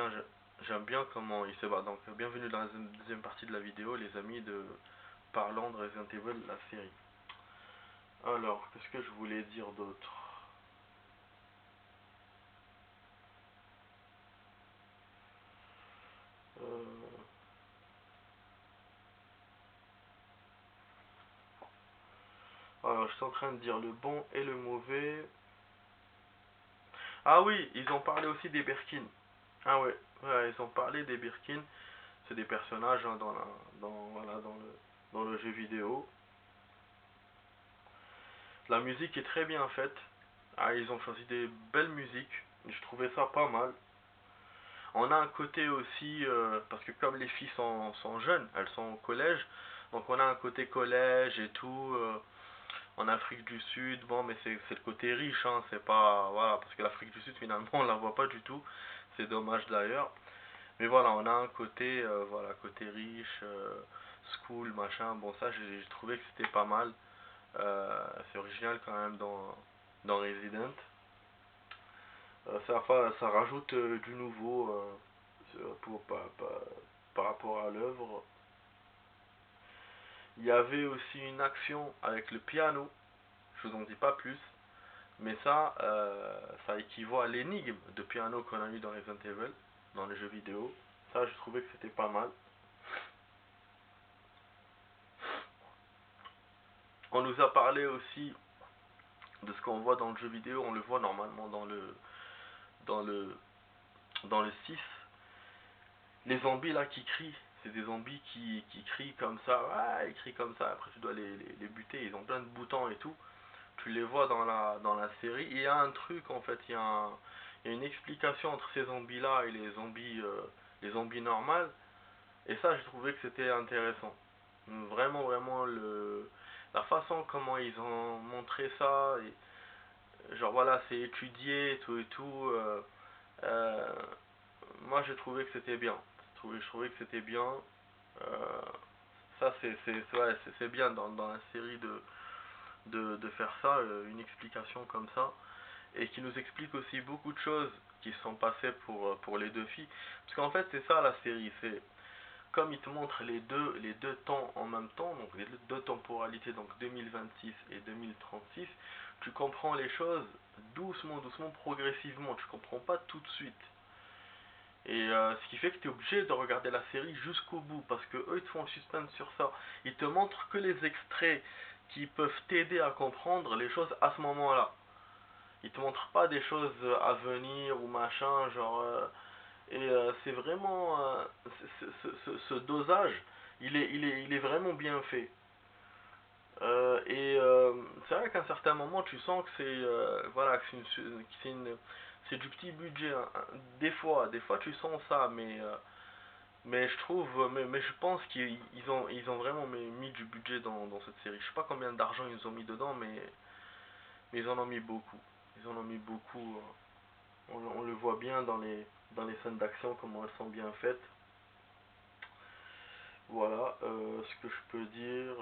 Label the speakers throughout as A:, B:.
A: bien, j'aime bien comment il se bat. Donc, bienvenue dans la deuxième partie de la vidéo, les amis, de parlant de Resident Evil, la série. Alors, qu'est-ce que je voulais dire d'autre? Euh, Alors, je suis en train de dire le bon et le mauvais. Ah oui, ils ont parlé aussi des Birkin. Ah ouais, ouais, ils ont parlé des Birkin. C'est des personnages hein, voilà, dans le jeu vidéo. La musique est très bien faite. Ah, ils ont choisi des belles musiques. Je trouvais ça pas mal. On a un côté aussi, parce que comme les filles sont jeunes, elles sont au collège, donc on a un côté collège et tout, en Afrique du Sud, bon, mais c'est le côté riche, hein, c'est pas, voilà, parce que l'Afrique du Sud, finalement, on la voit pas du tout, c'est dommage d'ailleurs, mais voilà, on a un côté, voilà, côté riche, school, machin, bon, ça, j'ai trouvé que c'était pas mal, c'est original quand même dans Resident. Ça rajoute du nouveau par rapport à l'œuvre. Il y avait aussi une action avec le piano, je vous en dis pas plus, mais ça équivaut à l'énigme de piano qu'on a eu dans Resident Evil, dans les jeux vidéo. Ça, je trouvais que c'était pas mal. On nous a parlé aussi de ce qu'on voit dans le jeu vidéo, on le voit normalement dans le, dans le 6. Les zombies là qui crient, c'est des zombies qui crient comme ça, ah, ils crient comme ça, après tu dois les buter, ils ont plein de boutons et tout. Tu les vois dans la série, et il y a un truc en fait, il y a une explication entre ces zombies là et les zombies normales, et ça j'ai trouvé que c'était intéressant. Vraiment, vraiment, la façon comment ils ont montré ça, et, genre voilà, c'est étudié et tout. Euh, Moi j'ai trouvé que c'était bien. Je trouvais que c'était bien. Euh, Ça ouais, c'est bien dans la série de faire ça, une explication comme ça. Et qui nous explique aussi beaucoup de choses qui se sont passées pour les deux filles. Parce qu'en fait c'est ça la série, c'est comme il te montre les deux temps en même temps, donc les deux temporalités, donc 2026 et 2036, tu comprends les choses doucement, doucement, progressivement, tu comprends pas tout de suite. Et ce qui fait que tu es obligé de regarder la série jusqu'au bout, parce que eux ils te font le suspense sur ça. Ils te montrent que les extraits qui peuvent t'aider à comprendre les choses à ce moment-là. Ils te montrent pas des choses à venir ou machin, genre. C'est vraiment. Ce dosage, il est vraiment bien fait. C'est vrai qu'à un certain moment, tu sens que voilà, que c'est du petit budget, hein. Des fois tu sens ça, mais je trouve, mais je pense qu'ils ont vraiment mis du budget dans cette série. Je sais pas combien d'argent ils ont mis dedans, mais ils en ont mis beaucoup. Ils en ont mis beaucoup. On le voit bien dans les scènes d'action, comment elles sont bien faites. Voilà ce que je peux dire.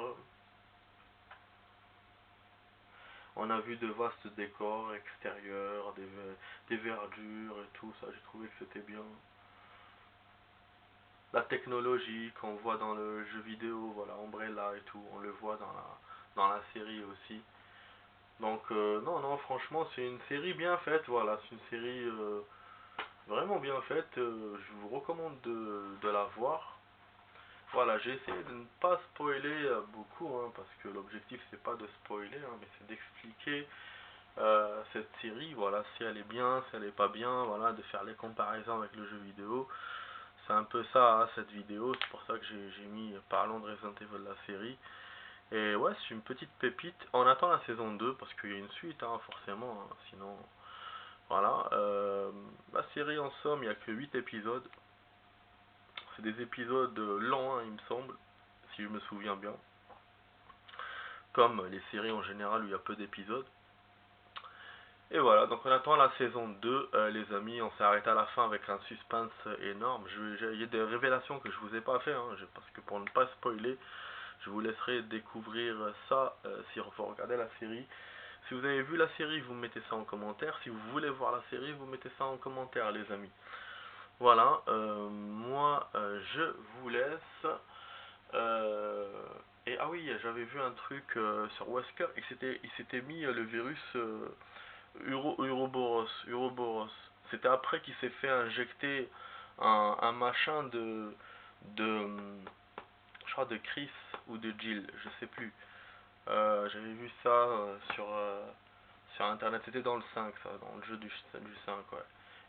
A: On a vu de vastes décors extérieurs, des verdures et tout, ça j'ai trouvé que c'était bien. La technologie qu'on voit dans le jeu vidéo, voilà, Umbrella et tout, on le voit dans la série aussi. Donc non, non, franchement c'est une série bien faite, voilà, c'est une série vraiment bien faite, je vous recommande de la voir. Voilà, j'ai essayé de ne pas spoiler beaucoup, hein, parce que l'objectif c'est pas de spoiler, hein, mais c'est d'expliquer cette série, voilà, si elle est bien, si elle est pas bien, voilà, de faire les comparaisons avec le jeu vidéo. C'est un peu ça, hein, cette vidéo, c'est pour ça que j'ai mis parlons de Resident Evil la série. Et ouais, c'est une petite pépite. On attend la saison 2 parce qu'il y a une suite, hein, forcément, hein, sinon. Voilà. La série en somme, il n'y a que 8 épisodes. C'est des épisodes lents, hein, il me semble, si je me souviens bien. Comme les séries en général où il y a peu d'épisodes. Et voilà, donc on attend la saison 2, les amis, on s'est arrêté à la fin avec un suspense énorme. Il y a des révélations que je vous ai pas fait, hein, parce que pour ne pas spoiler, je vous laisserai découvrir ça si vous regardez la série. Si vous avez vu la série, vous mettez ça en commentaire. Si vous voulez voir la série, vous mettez ça en commentaire, les amis. Voilà, moi je vous laisse. Et ah oui, j'avais vu un truc sur Wesker, il s'était mis le virus Uroboros. C'était après qu'il s'est fait injecter un machin de, je crois de Chris ou de Jill, je sais plus. J'avais vu ça sur internet, c'était dans le 5 ça, dans le jeu du 5 ouais.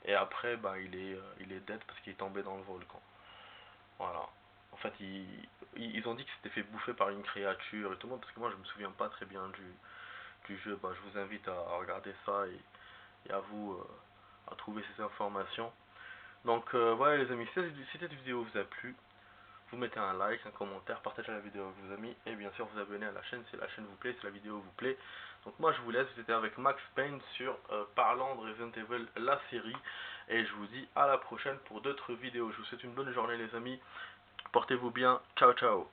A: Et après bah il est dead parce qu'il est tombé dans le volcan. Voilà. En fait, ils ont dit que c'était fait bouffer par une créature et tout le monde, parce que moi je me souviens pas très bien du jeu. Bah, je vous invite à regarder ça et à vous à trouver ces informations. Donc, voilà les amis, si cette vidéo vous a plu, vous mettez un like, un commentaire, partagez la vidéo avec vos amis et bien sûr vous abonnez à la chaîne si la chaîne vous plaît, si la vidéo vous plaît. Donc, moi je vous laisse, c'était avec Max Payne sur Parlant de Resident Evil, la série. Et je vous dis à la prochaine pour d'autres vidéos. Je vous souhaite une bonne journée les amis. Portez-vous bien. Ciao ciao.